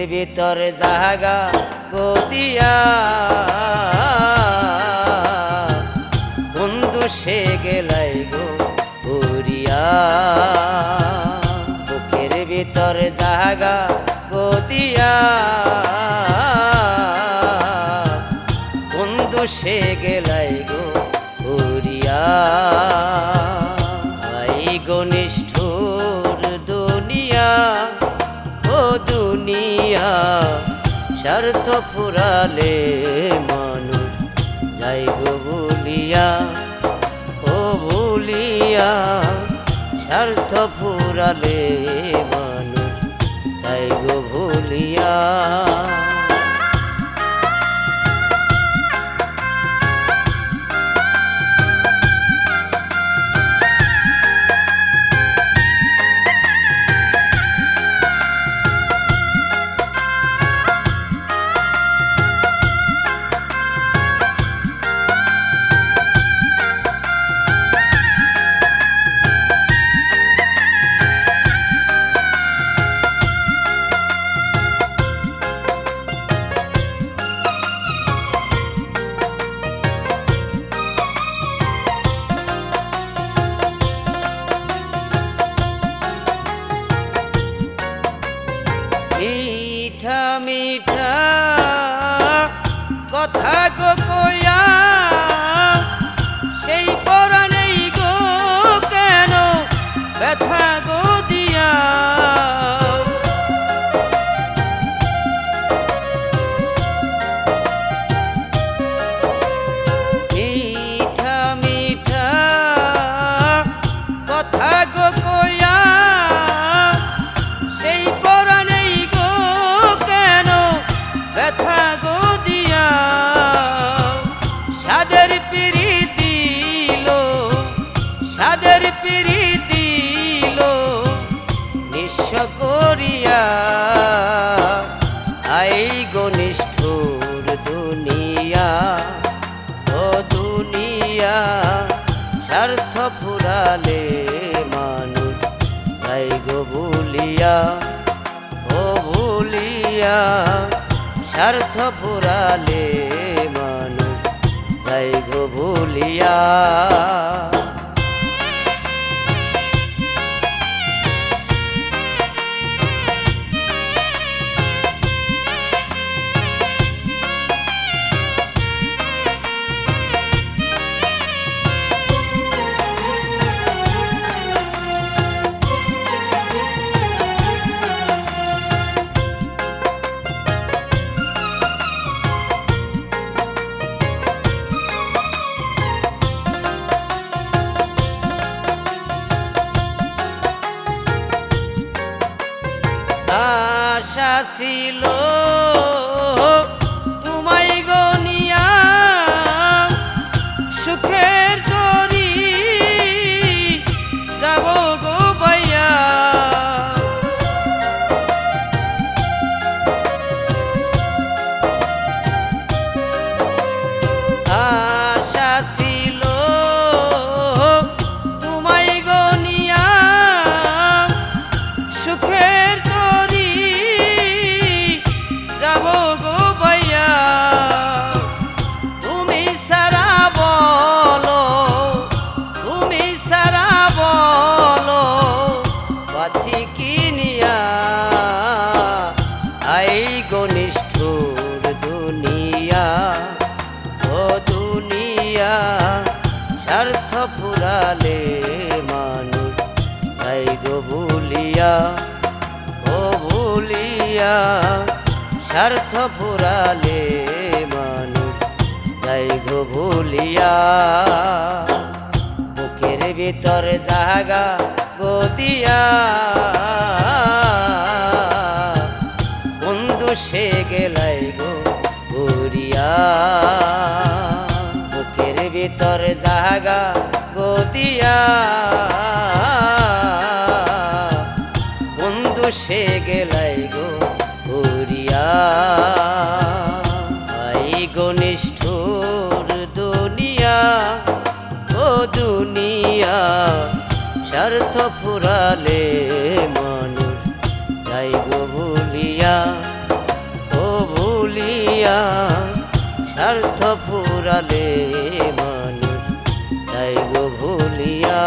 ভিতর জাগা গদিয়া বন্ধু সে গেলাই গো উড়িয়া বুকের ভিতর জাগা গদিয়া বন্ধু সে গেলাই গো উড়িয়া আই ঘনিষ্ঠুর দুনিয়া ও দুনিয়া স্বার্থ ফুরালে মানুষ যাই গো ভুলিয়া ও ভুলিয়া স্বার্থ ফুরালে মানুষ যাই গো ভুলিয়া মিঠা মিঠা কথা গো কইয়া সেই পরাণেই গো কেন ব্যথা গো দিয়া মিঠা মিঠা কথা গো কইয়া সেই পরাণেই গো কেন ব্যথা গো দিয়া সাদের পিড়ি দিল সাদের পিড়ি দিল নিঃস্ব করিয়া আই ঘনিষ্ঠুর দুনিয়া ও দুনিয়া স্বার্থ ফুরালে মানুষ যাই গো ভুলিয়া ও ভুলিয়া স্বার্থ ফুরালে মানুষ যাই গো ভুলিয়া আশা ছিল তোমায় গনিয়া সুখের তরি যাব গো বাইয়া আশা ছিল তোমায় গনিয়া সুখের ঘনিষ্ঠুর দুনিয়া ও দুনিয়া স্বার্থ ফুরালে মানুষ যাই গো ভুলিয়া ও ভুলিয়া স্বার্থ ফুরালে মানুষ যাই গো ভুলিয়া বুকের ভিতর জাগা গদিয়া সে গেলাই গো উড়িয়া বুকের ভিতর জাগা গদিয়া বন্ধু সে গেলাই গো উড়িয়া আই ঘনিষ্ঠুর দুনিয়া ও দুনিয়া স্বার্থ ফুরালে মানুষ যাই গো ভুলিয়া ফুরালে মানুষ যাই গো ভুলিয়া।